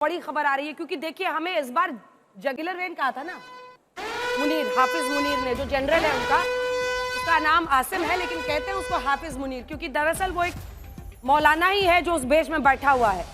बड़ी खबर आ रही है क्योंकि देखिए हमें इस बार जगुलर रेन कहा था ना, मुनीर, हाफिज मुनीर ने, जो जनरल है उनका, उसका नाम आसिम है लेकिन कहते हैं उसको हाफिज मुनीर क्योंकि दरअसल वो एक मौलाना ही है जो उस बेच में बैठा हुआ है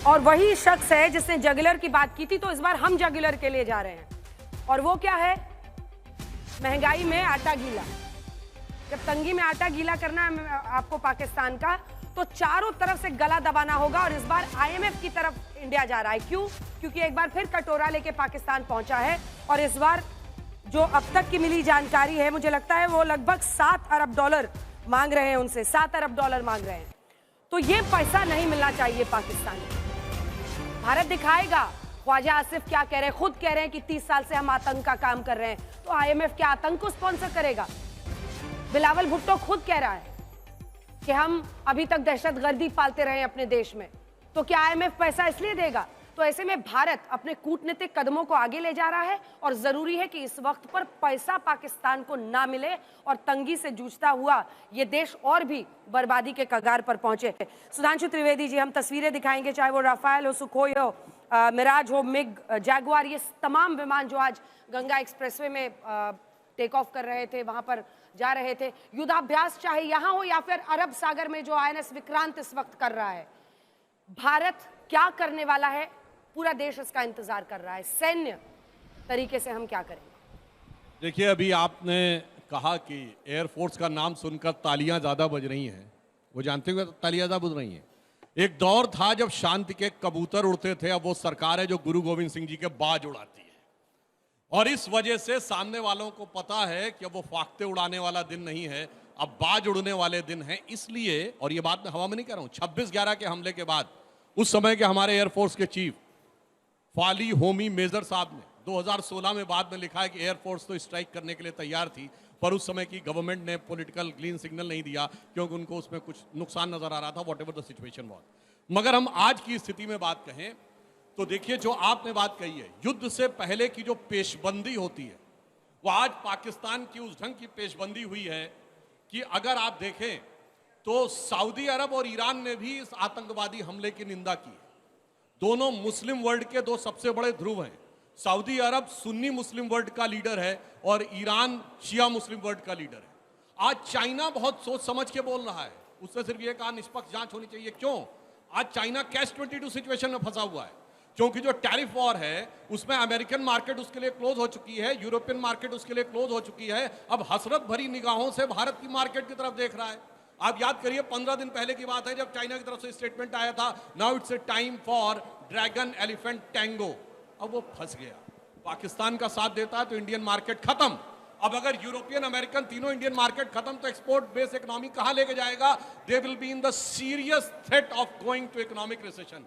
और वही शख्स है जिसने जगुलर की बात की थी। तो इस बार हम जगुलर के लिए जा रहे हैं और वो क्या है, महंगाई में आटा गीला। जब तंगी में आटा गीला करना है आपको पाकिस्तान का, तो चारों तरफ से गला दबाना होगा और इस बार आईएमएफ की तरफ इंडिया जा रहा है। क्यों? क्योंकि एक बार फिर कटोरा लेके पाकिस्तान पहुंचा है और इस बार जो अब तक की मिली जानकारी है, मुझे लगता है वो लगभग 7 अरब डॉलर मांग रहे हैं उनसे, 7 अरब डॉलर मांग रहे हैं। तो ये पैसा नहीं मिलना चाहिए पाकिस्तान को। भारत दिखाएगा। ख्वाजा आसिफ क्या कह रहे हैं, खुद कह रहे हैं कि 30 साल से हम आतंक का काम कर रहे हैं, तो आईएमएफ क्या आतंक को स्पॉन्सर करेगा? बिलावल भुट्टो खुद कह रहा है कि हम अभी तक दहशतगर्दी पालते रहे अपने देश में, तो क्या आईएमएफ पैसा इसलिए देगा? तो ऐसे में भारत अपने कूटनीतिक कदमों को आगे ले जा रहा है और जरूरी है कि इस वक्त पर पैसा पाकिस्तान को ना मिले और तंगी से जूझता हुआ ये देश और भी बर्बादी के कगार पर पहुंचे। सुधांशु त्रिवेदी जी, हम तस्वीरें दिखाएंगे, चाहे वो राफेल हो, सुखोई हो, मिराज हो, मिग, जैगुआर, ये तमाम विमान जो आज गंगा एक्सप्रेसवे में टेक ऑफ कर रहे थे, वहां पर जा रहे थे। युद्धाभ्यास चाहे यहां हो या फिर अरब सागर में जो आईएनएस विक्रांत इस वक्त कर रहा है, भारत क्या करने वाला है, पूरा देश इसका इंतजार कर रहा है। सैन्य तरीके से हम क्या करेंगे? देखिए, अभी आपने कहा कि एयरफोर्स का नाम सुनकर तालियां ज्यादा बज रही हैं। वो जानते हुए तालियां ज्यादा बज रही हैं। एक दौर था जब शांति के कबूतर उड़ते थे, अब वो सरकार है जो गुरु गोविंद सिंह जी के बाज उड़ाती है। और इस वजह से सामने वालों को पता है कि अब वो फाख्ते उड़ाने वाला दिन नहीं है, अब बाज उड़ने वाले दिन है। इसलिए, और ये बात मैं हवा में नहीं कह रहा हूं, 26/11 के हमले के बाद उस समय के हमारे एयरफोर्स के चीफ फाली होमी मेजर साहब ने 2016 में बाद में लिखा है कि एयरफोर्स तो स्ट्राइक करने के लिए तैयार थी, पर उस समय की गवर्नमेंट ने पॉलिटिकल ग्रीन सिग्नल नहीं दिया क्योंकि उनको उसमें कुछ नुकसान नजर आ रहा था, व्हाटएवर द सिचुएशन वाज। मगर हम आज की स्थिति में बात कहें तो देखिए, जो आपने बात कही है, युद्ध से पहले की जो पेशबंदी होती है, वो आज पाकिस्तान की उस ढंग की पेशबंदी हुई है कि अगर आप देखें तो सऊदी अरब और ईरान ने भी इस आतंकवादी हमले की निंदा की। दोनों मुस्लिम वर्ल्ड के दो सबसे बड़े ध्रुव हैं। सऊदी अरब सुन्नी मुस्लिम वर्ल्ड का लीडर है और ईरान शिया मुस्लिम वर्ल्ड का लीडर है। आज चाइना बहुत सोच समझ के बोल रहा है, उससे सिर्फ ये कहा निष्पक्ष जांच होनी चाहिए। क्यों? आज चाइना कैश 22 सिचुएशन में फंसा हुआ है, क्योंकि जो टैरिफ वॉर है उसमें अमेरिकन मार्केट उसके लिए क्लोज हो चुकी है, यूरोपियन मार्केट उसके लिए क्लोज हो चुकी है। अब हसरत भरी निगाहों से भारत की मार्केट की तरफ देख रहा है। आप याद करिए, 15 दिन पहले की बात है जब चाइना की तरफ से स्टेटमेंट आया था, now it's a time for dragon elephant tango. अब वो फंस गया। पाकिस्तान का साथ देता है तो इंडियन मार्केट खत्म। अब अगर यूरोपियन अमेरिकन तीनों इंडियन मार्केट खत्म तो एक्सपोर्ट बेस्ड इकोनॉमी कहां लेके जाएगा? They will be in the serious threat of going to economic recession.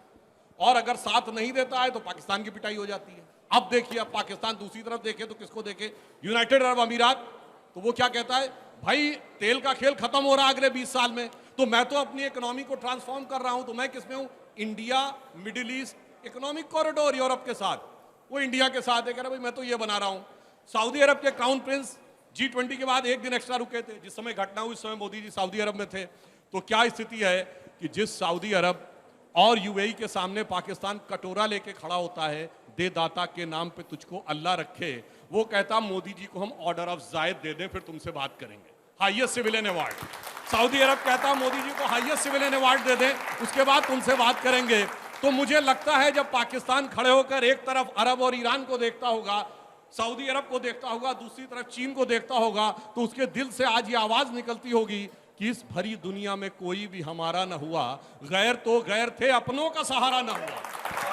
और अगर साथ नहीं देता है तो पाकिस्तान की पिटाई हो जाती है। अब देखिए, अब पाकिस्तान दूसरी तरफ देखे तो किसको देखे? यूनाइटेड अरब अमीरात। तो वो क्या कहता है, भाई तेल का खेल खत्म हो रहा है अगले 20 साल में, तो मैं तो अपनी इकोनॉमी को ट्रांसफॉर्म कर रहा हूं, तो मैं किसमें हूं? India middle east economic corridor Europe के साथ। वो इंडिया के साथ है, कह रहा भाई मैं तो ये बना रहा हूं। सऊदी अरब के क्राउन प्रिंस G20 के बाद एक दिन एक्स्ट्रा रुके थे। जिस समय घटना हुई उस समय मोदी जी सऊदी अरब में थे। तो क्या स्थिति है कि जिस सऊदी अरब और यूएई के सामने पाकिस्तान कटोरा लेके खड़ा होता है, दे दाता के नाम पे तुझको अल्लाह रखे, वो कहता मोदी जी को हम ऑर्डर ऑफ जायद दे दें फिर तुमसे बात करेंगे, हाईएस्ट सिविलियन अवार्ड। सऊदी अरब कहता मोदी जी को हाईएस्ट सिविलियन अवार्ड दे दें, उसके बाद तुमसे बात करेंगे। तो मुझे लगता है जब पाकिस्तान खड़े होकर एक तरफ अरब और ईरान को देखता होगा, सऊदी अरब को देखता होगा, दूसरी तरफ चीन को देखता होगा, तो उसके दिल से आज ये आवाज निकलती होगी कि इस भरी दुनिया में कोई भी हमारा न हुआ, गैर तो गैर थे, अपनों का सहारा न हुआ।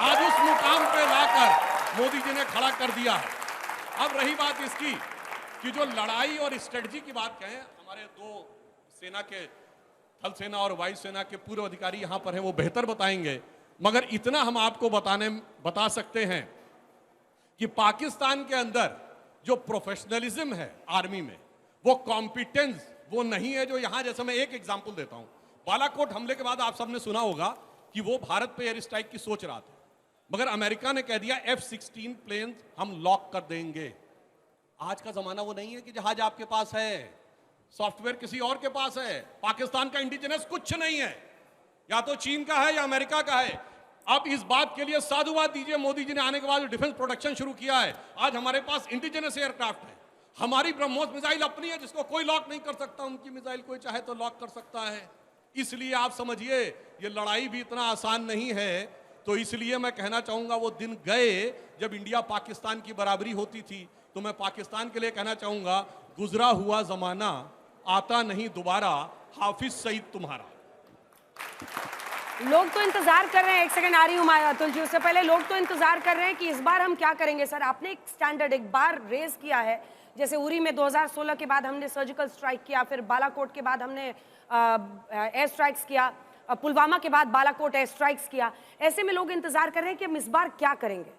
आज उस मुकाम पे लाकर मोदी जी ने खड़ा कर दिया है। अब रही बात इसकी कि जो लड़ाई और स्ट्रेटजी की बात कहें, हमारे दो सेना के, थल सेना और वायु सेना के पूर्व अधिकारी यहां पर हैं, वो बेहतर बताएंगे। मगर इतना हम आपको बता सकते हैं कि पाकिस्तान के अंदर जो प्रोफेशनलिज्म है आर्मी में, वो कॉम्पिटेंस वो नहीं है जो यहां। जैसे मैं एक एग्जांपल देता हूं, बालाकोट हमले के बाद आप सबने सुना होगा कि वो भारत पे एयर स्ट्राइक की सोच रहा था, मगर अमेरिका ने कह दिया F-16 प्लेन हम लॉक कर देंगे। आज का जमाना वो नहीं है कि जहाज आपके पास है, सॉफ्टवेयर किसी और के पास है। पाकिस्तान का इंडिजिनस कुछ नहीं है, या तो चीन का है या अमेरिका का है। आप इस बात के लिए साधुवाद दीजिए, मोदी जी ने आने के बाद जो डिफेंस प्रोडक्शन शुरू किया है, आज हमारे पास इंडिजिनस एयरक्राफ्ट है, हमारी ब्रह्मोस मिसाइल अपनी है जिसको कोई लॉक नहीं कर सकता, उनकी मिसाइल कोई चाहे तो लॉक कर सकता है। इसलिए आप समझिए ये लड़ाई भी इतना आसान नहीं है। तो इसलिए मैं कहना चाहूंगा वो दिन गए जब इंडिया पाकिस्तान की बराबरी होती थी। तो मैं पाकिस्तान के लिए कहना चाहूंगा, गुजरा हुआ जमाना आता नहीं दोबारा, हाफिज सईद तुम्हारा। लोग तो इंतजार कर रहे हैं, एक सेकंड आ रही हूं माया अतुल जी, उससे पहले लोग तो इंतजार कर रहे हैं कि इस बार हम क्या करेंगे। सर आपने एक स्टैंडर्ड एक बार रेज किया है, जैसे उरी में 2016 के बाद हमने सर्जिकल स्ट्राइक किया, फिर बालाकोट के बाद हमने एयर स्ट्राइक्स किया, पुलवामा के बाद बालाकोट एयर स्ट्राइक्स किया। ऐसे में लोग इंतजार कर रहे हैं कि हम इस बार क्या करेंगे।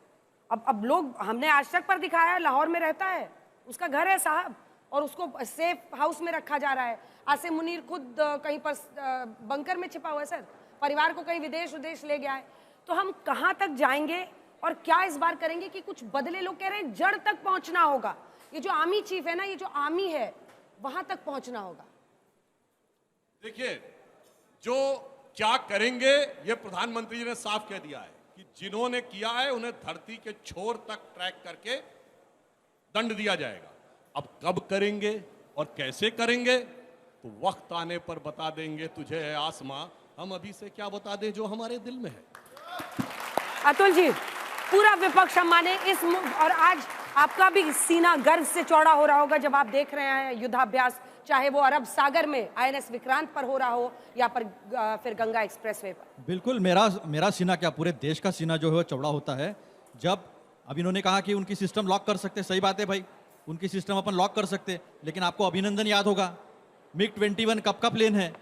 अब लोग, हमने आज तक पर दिखाया है, लाहौर में रहता है, उसका घर है साहब, और उसको सेफ हाउस में रखा जा रहा है। आसिम मुनीर खुद कहीं पर बंकर में छिपा हुआ है सर, परिवार को कहीं विदेश ले गया है। तो हम कहाँ तक जाएंगे और क्या इस बार करेंगे कि कुछ बदले। लोग कह रहे हैं जड़ तक पहुंचना होगा, ये जो आर्मी चीफ है ना, ये जो आर्मी है वहां तक पहुंचना होगा। देखिए, जो क्या करेंगे ये प्रधानमंत्री जी ने साफ कह दिया है कि जिन्होंने किया है उन्हें धरती के छोर तक ट्रैक करके दंड दिया जाएगा। अब कब करेंगे और कैसे करेंगे तो वक्त आने पर बता देंगे। तुझे है आसमां, हम अभी से क्या बता दें जो हमारे दिल में है। अतुल जी, पूरा विपक्ष हम माने इस और आज आपका भी सीना गर्व से चौड़ा हो रहा होगा जब आप देख रहे हैं युद्धाभ्यास, चाहे वो अरब सागर में INS विक्रांत पर हो रहा हो या फिर गंगा एक्सप्रेसवे पर। बिल्कुल, मेरा सीना क्या, पूरे देश का सीना जो है वो चौड़ा होता है जब अब इन्होंने कहा कि उनकी सिस्टम लॉक कर सकते। सही बात है भाई, उनकी सिस्टम अपन लॉक कर सकते, लेकिन आपको अभिनंदन याद होगा, MiG-21 कब का प्लेन है।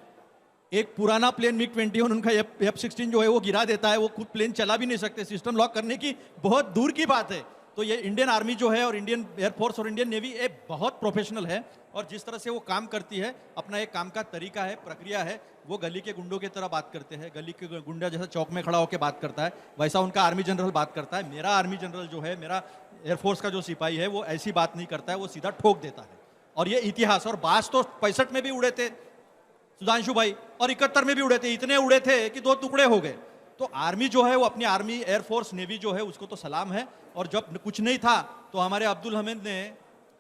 एक पुराना प्लेन MiG-21 उनका F-16 जो है वो गिरा देता है, वो खुद प्लेन चला भी नहीं सकते। सिस्टम लॉक करने की बहुत दूर की बात है। तो ये इंडियन आर्मी जो है और इंडियन एयरफोर्स और इंडियन नेवी ये बहुत प्रोफेशनल है, और जिस तरह से वो काम करती है, अपना एक काम का तरीका है, प्रक्रिया है। वो गली के गुंडों की तरह बात करते हैं, गली के गुंडा जैसा चौक में खड़ा होकर बात करता है, वैसा उनका आर्मी जनरल बात करता है। मेरा आर्मी जनरल जो है, मेरा एयरफोर्स का जो सिपाही है, वो ऐसी बात नहीं करता है, वो सीधा ठोक देता है। और ये इतिहास, और बास तो 65 में भी उड़े थे सुधांशु भाई, और 71 में भी उड़े थे, इतने उड़े थे कि 2 टुकड़े हो गए। तो आर्मी जो है वो अपनी आर्मी, एयरफोर्स, नेवी जो है उसको तो सलाम है। और जब कुछ नहीं था तो हमारे अब्दुल हमीद ने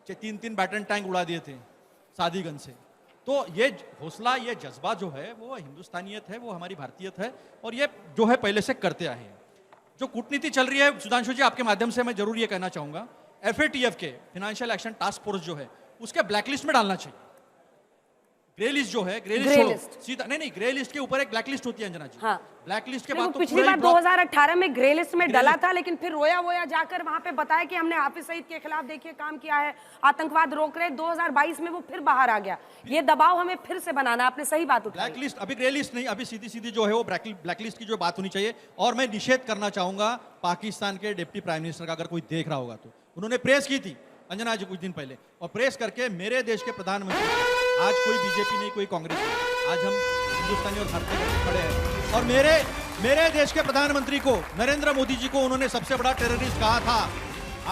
3 बैटन टैंक उड़ा दिए थे सादीगंज से। तो ये हौसला, ये जज्बा जो है वो हिंदुस्तानियत है, वो हमारी भारतीयत है, और ये जो है पहले से करते आए हैं। जो कूटनीति चल रही है सुधांशु जी, आपके माध्यम से मैं जरूर ये कहना चाहूंगा, FATF के फाइनेंशियल एक्शन टास्क फोर्स जो है उसके ब्लैकलिस्ट में डालना चाहिए। ग्रे लिस्ट जो है, ग्रे लिस्ट सीधा नहीं, ग्रे लिस्ट के ऊपर एक ब्लैक लिस्ट होती है अंजना जी। हाँ। ब्लैक लिस्ट के बाद तो पिछली बार 2018 में ग्रे लिस्ट में डला था, लेकिन फिर रोया जाकर वहां पे बताया कि हमने हाफिज सईद के खिलाफ देखिए काम किया है, आतंकवाद रोक रहे। 2022 में वो फिर बाहर आ गया। ये दबाव हमें फिर से बनाना, आपने सही बात उठाई। ब्लैक लिस्ट, अभी ग्रे लिस्ट नहीं, अभी सीधी जो है वो ब्लैक लिस्ट की जो बात होनी चाहिए। और मैं निषेध करना चाहूंगा पाकिस्तान के डिप्टी प्राइम मिनिस्टर का, अगर कोई देख रहा होगा तो। उन्होंने प्रेस की थी अंजना जी कुछ दिन पहले, और प्रेस करके मेरे देश के प्रधानमंत्री, आज कोई बीजेपी नहीं, कोई कांग्रेस नहीं, आज हम हिंदुस्तानी और भारतीय खड़े हैं। और मेरे देश के प्रधानमंत्री को, नरेंद्र मोदी जी को उन्होंने सबसे बड़ा टेररिस्ट कहा था।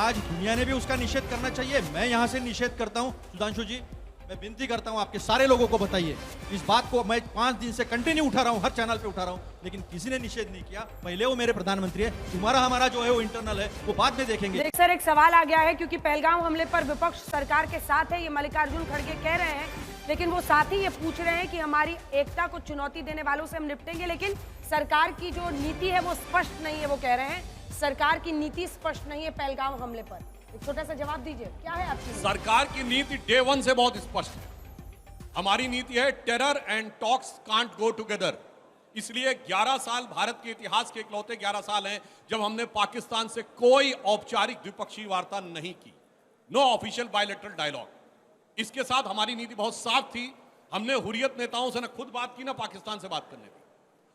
आज दुनिया ने भी उसका निषेध करना चाहिए। मैं यहां से निषेध करता हूं सुधांशु जी, मैं विनती करता हूं आपके सारे लोगों को बताइए। इस बात को मैं 5 दिन से कंटिन्यू उठा रहा हूं, हर चैनल पे उठा रहा हूं, लेकिन किसी ने निषेध नहीं किया। पहले वो मेरे प्रधानमंत्री है, तुम्हारा हमारा जो है वो इंटरनल है, वो बाद में देखेंगे। सर एक सवाल आ गया है, क्योंकि पहलगाम हमले पर विपक्ष सरकार के साथ है, ये मल्लिकार्जुन खड़गे कह रहे हैं, लेकिन वो साथ ही ये पूछ रहे हैं कि हमारी एकता को चुनौती देने वालों से हम निपटेंगे, लेकिन सरकार की जो नीति है वो स्पष्ट नहीं है। वो कह रहे हैं सरकार की नीति स्पष्ट नहीं है पहलगाम हमले पर। एक छोटा सा जवाब दीजिए, क्या है आपकी सरकार की नीति डे 1 से बहुत स्पष्ट है। हमारी नीति है terror and talks can't go together. इसलिए 11 साल, भारत के इतिहास के इकलौते 11 साल हैं जब हमने पाकिस्तान से कोई औपचारिक द्विपक्षीय वार्ता नहीं की, नो ऑफिशियल बायलैटरल डायलॉग। इसके साथ हमारी नीति बहुत साफ थी। हमने हुर्रियत नेताओं से न खुद बात की, ना पाकिस्तान से बात करने दी।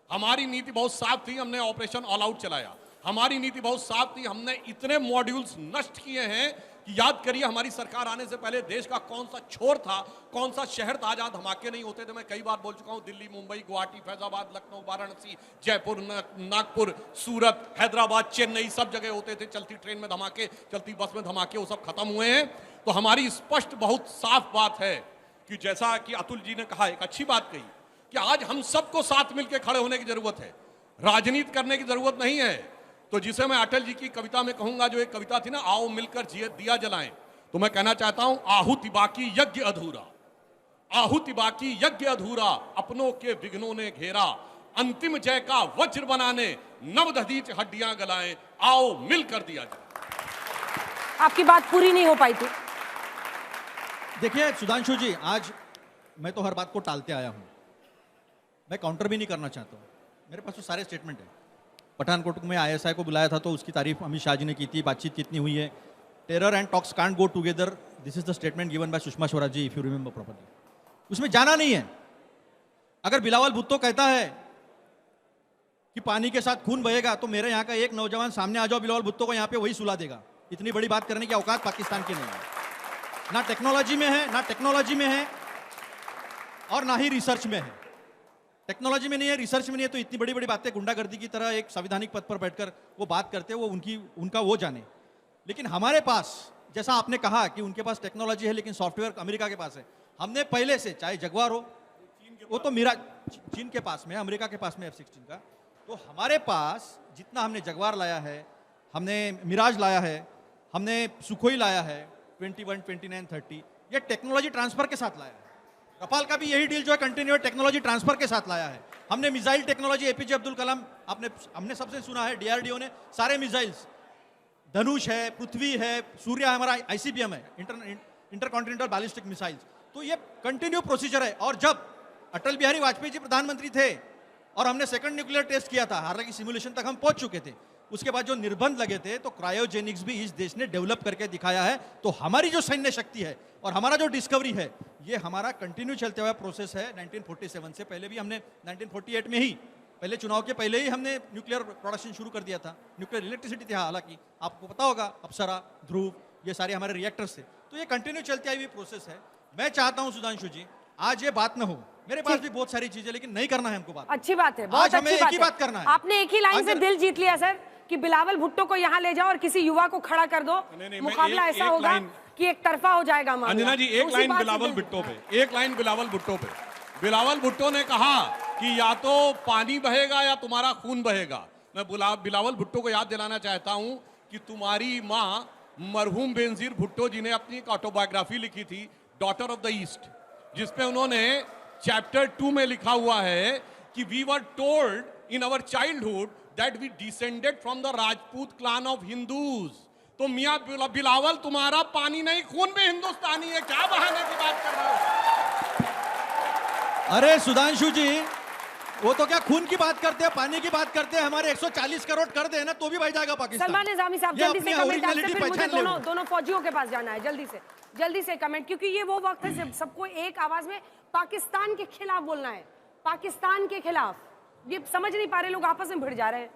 हमारी नीति बहुत साफ थी, हमने ऑपरेशन ऑल आउट चलाया। हमारी नीति बहुत साफ थी, हमने इतने मॉड्यूल्स नष्ट किए हैं कि याद करिए हमारी सरकार आने से पहले देश का कौन सा छोर था, कौन सा शहर था जहां धमाके नहीं होते थे। मैं कई बार बोल चुका हूं, दिल्ली, मुंबई, गुवाहाटी, फैजाबाद, लखनऊ, वाराणसी, जयपुर, नागपुर, सूरत, हैदराबाद, चेन्नई, सब जगह होते थे चलती ट्रेन में धमाके, चलती बस में धमाके, वो सब खत्म हुए हैं। तो हमारी स्पष्ट बहुत साफ बात है कि जैसा कि अतुल जी ने कहा, एक अच्छी बात कही कि आज हम सबको साथ मिलकर खड़े होने की जरूरत है। राजनीति करने की जरूरत नहीं है। तो जिसे मैं अटल जी की कविता में कहूंगा, जो एक कविता थी ना, आओ मिलकर दिया जलाएं, तो मैं कहना चाहता हूं, आहुति बाकी यज्ञ अधूरा, आहुति बाकी यज्ञ अधूरा, अपनों के विघ्नों ने घेरा, अंतिम जय का वज्र बनाने नवदधीच हड्डियां गलाएं, आओ मिलकर दिया जलाएं। आपकी बात पूरी नहीं हो पाई थी। देखिए सुधांशु जी, आज मैं तो हर बात को टालते आया हूं, मैं काउंटर भी नहीं करना चाहता हूं, मेरे पास तो सारे स्टेटमेंट है। पठानकोट में ISI को बुलाया था तो उसकी तारीफ अमित शाह जी ने की थी, बातचीत कितनी हुई है। Terror and talks can't go together, this is the statement given by Sushma Swaraj ji, if you remember properly. उसमें जाना नहीं है। अगर बिलावल भुट्टो कहता है कि पानी के साथ खून बहेगा, तो मेरे यहाँ का एक नौजवान सामने आ जाओ, बिलावल भुट्टो को यहाँ पे वही सुला देगा। इतनी बड़ी बात करने की औकात पाकिस्तान की नहीं है, ना टेक्नोलॉजी में है, ना टेक्नोलॉजी में है और ना ही रिसर्च में है। टेक्नोलॉजी में नहीं है, रिसर्च में नहीं है, तो इतनी बड़ी बड़ी बातें गुंडागर्दी की तरह एक संवैधानिक पद पर बैठकर वो बात करते हैं, वो उनका वो जाने। लेकिन हमारे पास, जैसा आपने कहा कि उनके पास टेक्नोलॉजी है लेकिन सॉफ्टवेयर अमेरिका के पास है, हमने पहले से, चाहे जगुआर हो, वो तो मिराज चीन के पास में, अमेरिका के पास में F-16 का, तो हमारे पास जितना हमने जगुआर लाया है, हमने मिराज लाया है, हमने सुखोई लाया है 21, 29, 30, ये टेक्नोलॉजी ट्रांसफर के साथ लाया है। रफाल का भी यही डील जो है कंटिन्यू टेक्नोलॉजी ट्रांसफर के साथ लाया है। हमने missile technology, APJ Abdul Kalam, हमने सबसे सुना है, DRDO ने सारे मिसाइल्स, धनुष है, पृथ्वी है, सूर्य हमारा ICBM है, इंटरकॉन्टिनेंटल बैलिस्टिक मिसाइल्स, तो ये कंटिन्यू प्रोसीजर है। और जब अटल बिहारी वाजपेयी जी प्रधानमंत्री थे और हमने सेकंड न्यूक्लियर टेस्ट किया था, हालांकि सिमुलेशन तक हम पहुंच चुके थे, उसके बाद जो निर्बंध लगे थे, तो क्रायोजेनिक्स भी इस देश ने डेवलप करके दिखाया है। तो हमारी जो सैन्य शक्ति है और हमारा जो डिस्कवरी है, ये हमारा कंटिन्यू चलते हुआ प्रोसेस है। 1947 से पहले भी हमने 1948 में ही, पहले चुनाव के पहले ही हमने न्यूक्लियर प्रोडक्शन शुरू कर दिया था। न्यूक्लियर इलेक्ट्रिसिटी था, हालांकि आपको पता होगा, अप्सरा, ध्रुव, ये सारे हमारे रिएक्टर्स थे। तो ये कंटिन्यू चलती आई हुई प्रोसेस है। मैं चाहता हूं सुधांशु जी, आज ये बात ना हो, मेरे पास भी बहुत सारी चीजें, लेकिन नहीं करना है हमको बात। अच्छी बात है, बहुत हमें अच्छी एक ही बात करना है। आपने एक ही लाइन से दिल जीत लिया सर, कि बिलावल भुट्टो को यहाँ ले जाओ और किसी युवा को खड़ा कर दो। मुकाबला ऐसा होगा कि एक तरफा हो जाएगा। अंजना जी, एक लाइन बिलावल भुट्टो पे, एक लाइन बिलावल भुट्टो पे। बिलावल भुट्टो ने कहा कि या तो पानी बहेगा या तुम्हारा खून बहेगा। मैं बिलावल भुट्टो को याद दिलाना चाहता हूं कि तुम्हारी माँ मरहूम बेनजीर भुट्टो जी ने अपनी एक ऑटोबायोग्राफी लिखी थी, डॉटर ऑफ द ईस्ट, जिसपे उन्होंने चैप्टर 2 में लिखा हुआ है कि we were told in our childhood that we descended from the Rajput clan of Hindus. तो मियां बिलावल, तुम्हारा पानी नहीं खून भी हिंदुस्तानी है, क्या बहाने की बात कर रहे हो? अरे सुधांशु जी, वो तो क्या खून की बात करते हैं, पानी की बात करते हैं। हमारे 140 करोड़ कर दे ना, तो भी भाई जाएगा पाकिस्तान। सलमान निजामी साहब, जल्दी से कमेंट, फिर मुझे दोनों फौजियों के पास जाना है, जल्दी से कमेंट, क्योंकि ये वो वक्त है जब सबको एक आवाज में पाकिस्तान के खिलाफ बोलना है, पाकिस्तान के खिलाफ। ये समझ नहीं पा रहे लोग, आपस में भिड़ जा रहे हैं।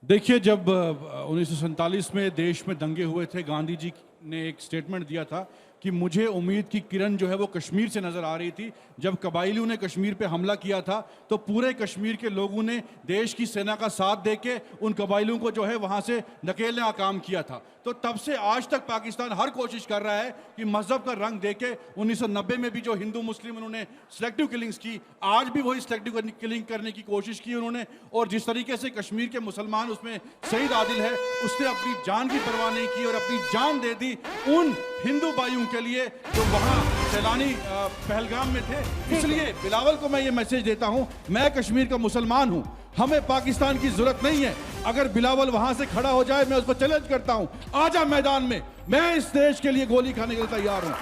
देखिए, जब 1947 में देश में दंगे हुए थे, गांधी जी ने एक स्टेटमेंट दिया था कि मुझे उम्मीद की किरण जो है वो कश्मीर से नजर आ रही थी। जब कबाइलियों ने कश्मीर पे हमला किया था, तो पूरे कश्मीर के लोगों ने देश की सेना का साथ देके उन कबाइलियों को जो है वहां से नकेलने का काम किया था। तो तब से आज तक पाकिस्तान हर कोशिश कर रहा है कि मजहब का रंग देके, 1990 में भी जो हिंदू मुस्लिम उन्होंने सिलेक्टिव किलिंग्स की, आज भी वही सिलेक्टिव किलिंग करने की कोशिश की उन्होंने। और जिस तरीके से कश्मीर के मुसलमान उसमें शहीद आदिल है, उसने अपनी जान की परवाह नहीं की और अपनी जान दे दी उन हिंदू भाइयों के लिए जो वहां सैलानी पहलगाम में थे। इसलिए बिलावल को मैं ये मैसेज देता हूं, मैं कश्मीर का मुसलमान हूं, हमें पाकिस्तान की जरूरत नहीं है। अगर बिलावल वहां से खड़ा हो जाए, मैं उसको चैलेंज करता हूं, आजा मैदान में, मैं इस देश के लिए गोली खाने के लिए तैयार हूं।